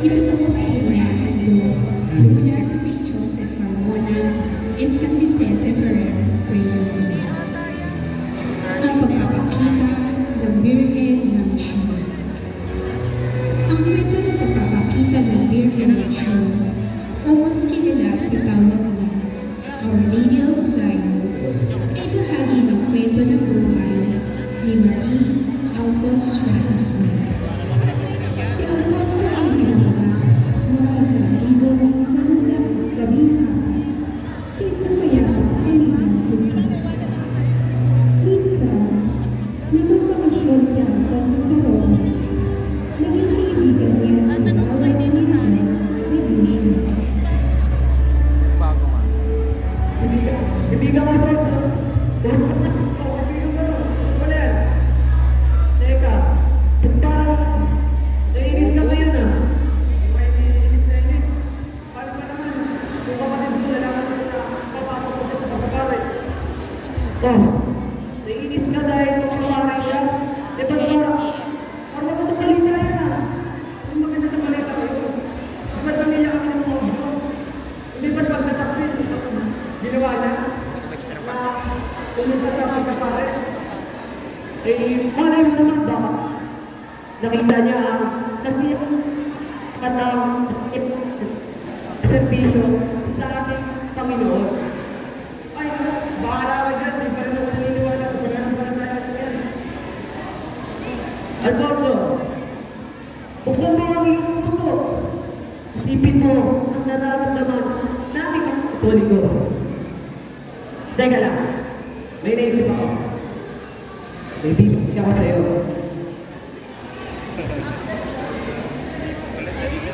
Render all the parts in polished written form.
Ito po ay inihatid mula sa St. Joseph Carmona and San Vicente Ferrer Prayer Team. Ang pagpapakita ng Birhen ng Sion. Ang kwento ng pagpapakita ng Birhen ng Sion o mas kilala sa tawag na Our Lady of Zion ay bahagi ng kwento ng buhay ni Marie Alphonse Ratisbonne. Si Alfonso ay pinanganak noong 1914. Isa kaya ay minsan, nagpapakasyon si Alfonso sa Roma. Naging kaibigan niya si Paolo Medellin. Kaibigan mo rin. Wala yan. Teka. Parang naiinis ka ngayon ah. May naiinis. Paano ba naman? Kung kapatid mo nalaman mo na papasok ko sa pagkakarit. Oh. Naiinis ka dahil kumakaray siya. Di ba naman? Ano ko ito balita yan ah? Kung maganda na balita kayo. Di ba't pamilya kami ng mga mo? Hindi ba't pagkataksin? Ginawa niya? Pumunta sa aking kapare. Eh, malay mo naman ba? Nakita niya kasi katang servisyo sa ating Panginoon. Ay, bahala ka dyan. Di pa rin ako naniniwala. Wala naman tayo yan. Alfonso, buksan mo ang iyong puso. Isipin mo ang nararamdaman natin ang Katoliko. Teka lang, may naisip ako. May bibigyan ako sa'yo.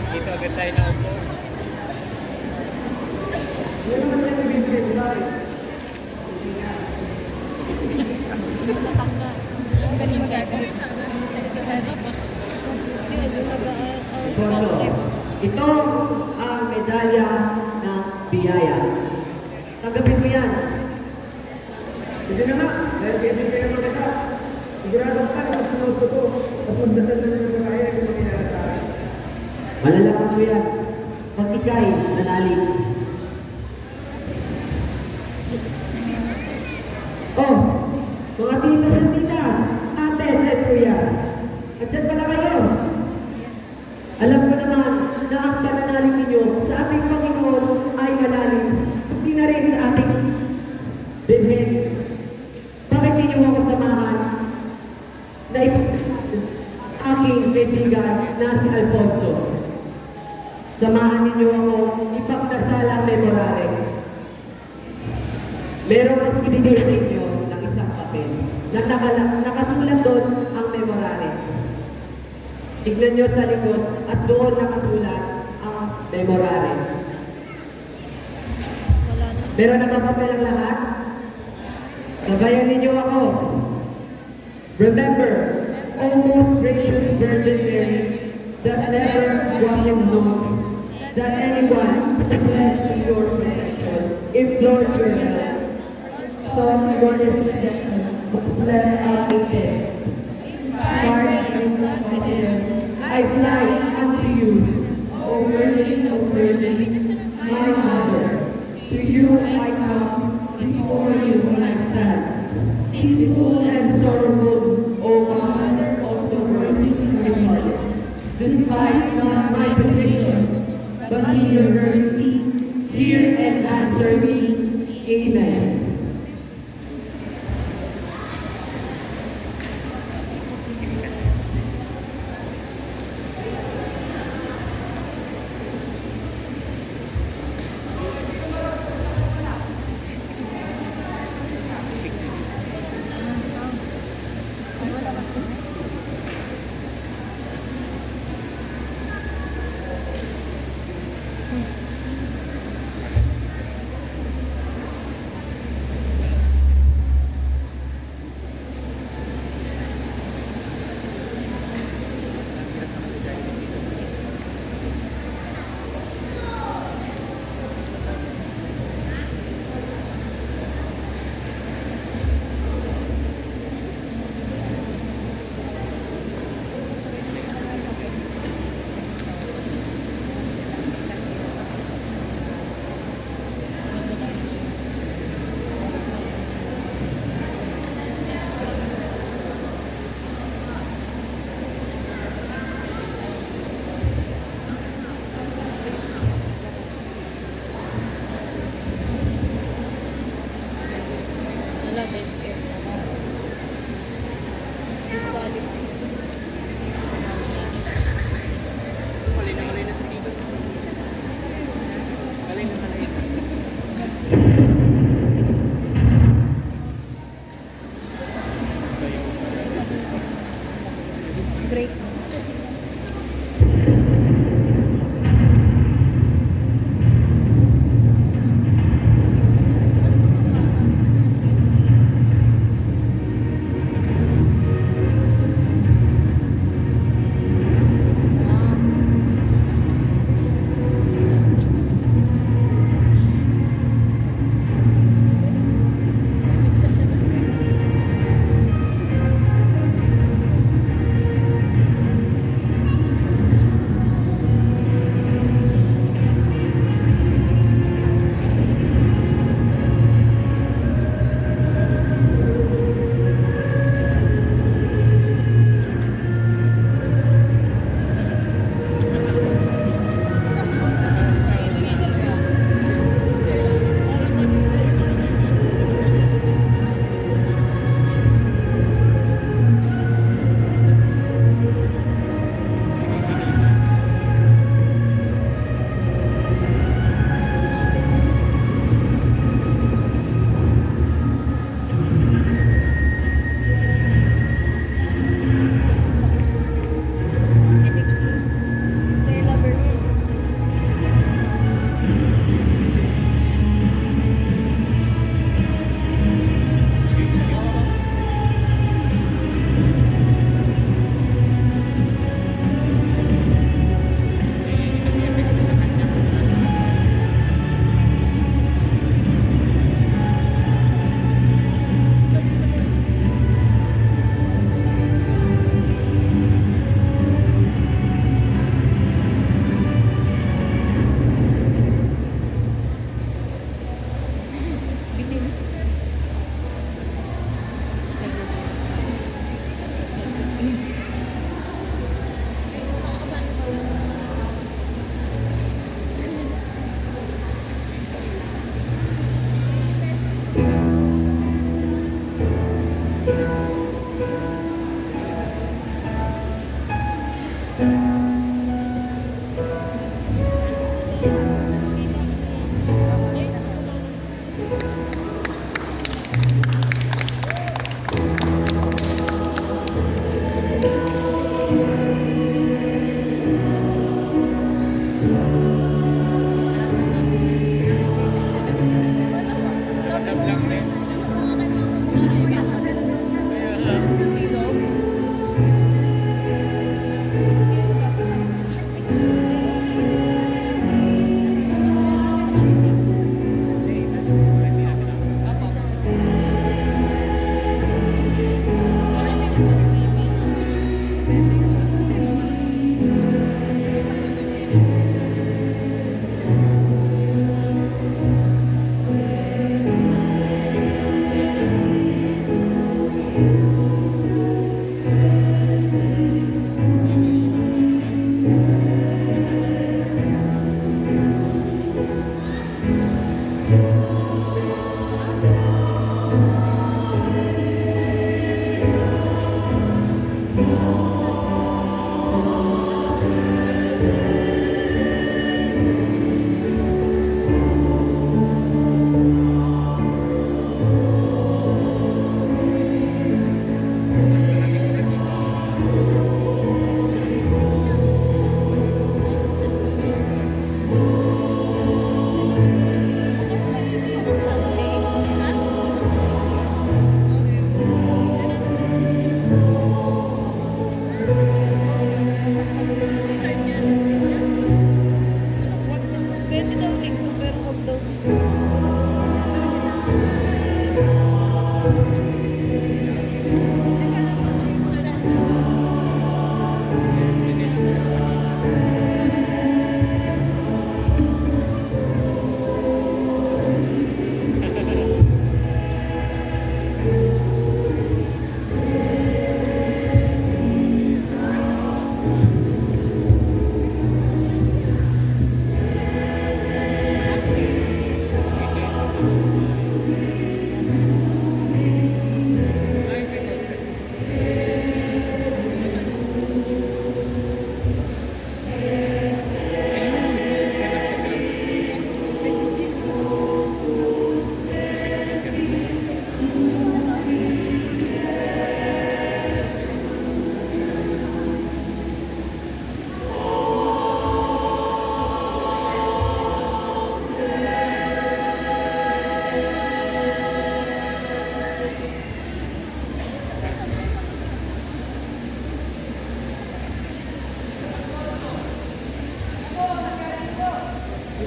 Dito agad tayo na upo. Yan naman tayo may bibigyan ko tayo. Ito ang medalya ng biyaya. Tanggapin mo yan. Sige na nga, dahil bibigyan naman kita. Sigurado ka na masunod ko to. At magdasal na naman kaya kung mangyayari sa akin. Malalakas mo yan. Pag ikay, nanalig. Oh, mga titas at titas, ates at kuya. At dyan pala kayo. Alam ko naman na ang pananalig ninyo sa ating Panginoon ay malalim. Hindi na rin sa ating Birhen. Bakit ninyo ako samahan na aking kaibigan na si Alfonso? Samahan ninyo ako ipagdasalang memorare. Meron akong ibigay sa inyo ng isang papel na nakasulat doon ang memorare. Tignan nyo sa likod at doon nakasulat ang memorare. Meron na ba papel ang lahat? Sabayan ninyo ako. Remember, O most gracious Virgin Mary, that never was it known that anyone fled to your protection, implored your help, sought your intercession, was led out in death. Inspired by confidence, I fly unto you, O Virgin of Virgins, my Mother. To you I come, before you I stand, sinful and sorrowful, O Mother of the Virgin Republic. Despise not my petition, but in your mercy, hear and answer me. Amen.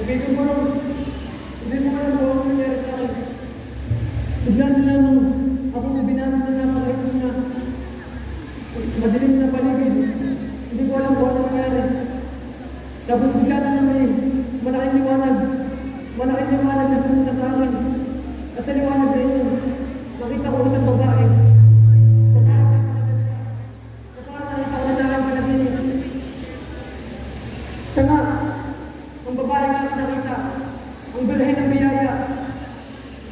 Hindi ko alam kung ano nangyari sa akin. Bigla na lang nung ako na binamit na napakaisip na madilim na paligid. Hindi ko alam kung ano nangyari. Tapos bigla na lang may malaking liwanag. Malaking liwanag na pumunta sa akin. At sa liwanag na yun, nakita ko isang babae. Nakita ko na lang panaginip. Siya nga, ang babae nga ang nakita, ang balahin ng biyaya.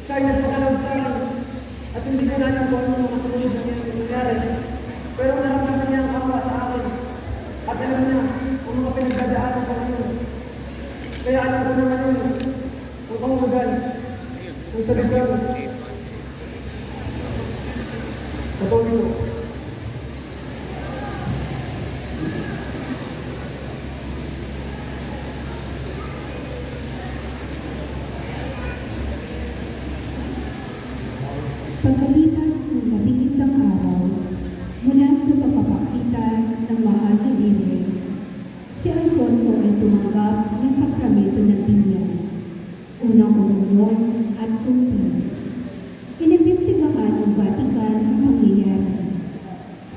Siya ay nagpakalaw sa akin. At hindi ko na alam kung ano mga kasunod na nangyari. Pero naramdaman niya ang awa sa akin. At alam niya kung mga pinagdadaanan ko ngayon. Kaya alam ko naman yun. Huwag kang magal. Kung sa lugar mo. Patuloy mo. Pagkalipas ng labing-isang araw, mula sa pagpapakita ng mahal na Ere, si Alfonso ay tumanggap ng sakramento ng binyan, unang komunyon at kumpir. Inimbestigahan ng Vatican ang pangyayari.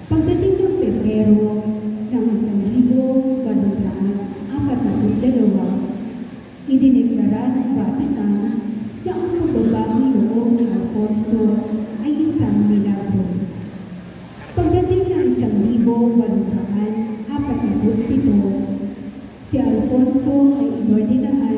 Pagdating ng Pebrero ng 1842, idineklara ng Vatican na ang pagbabagong loob ni Alfonso ay isang milagro. Pagdating ng 1847, si Alfonso ay inordinahan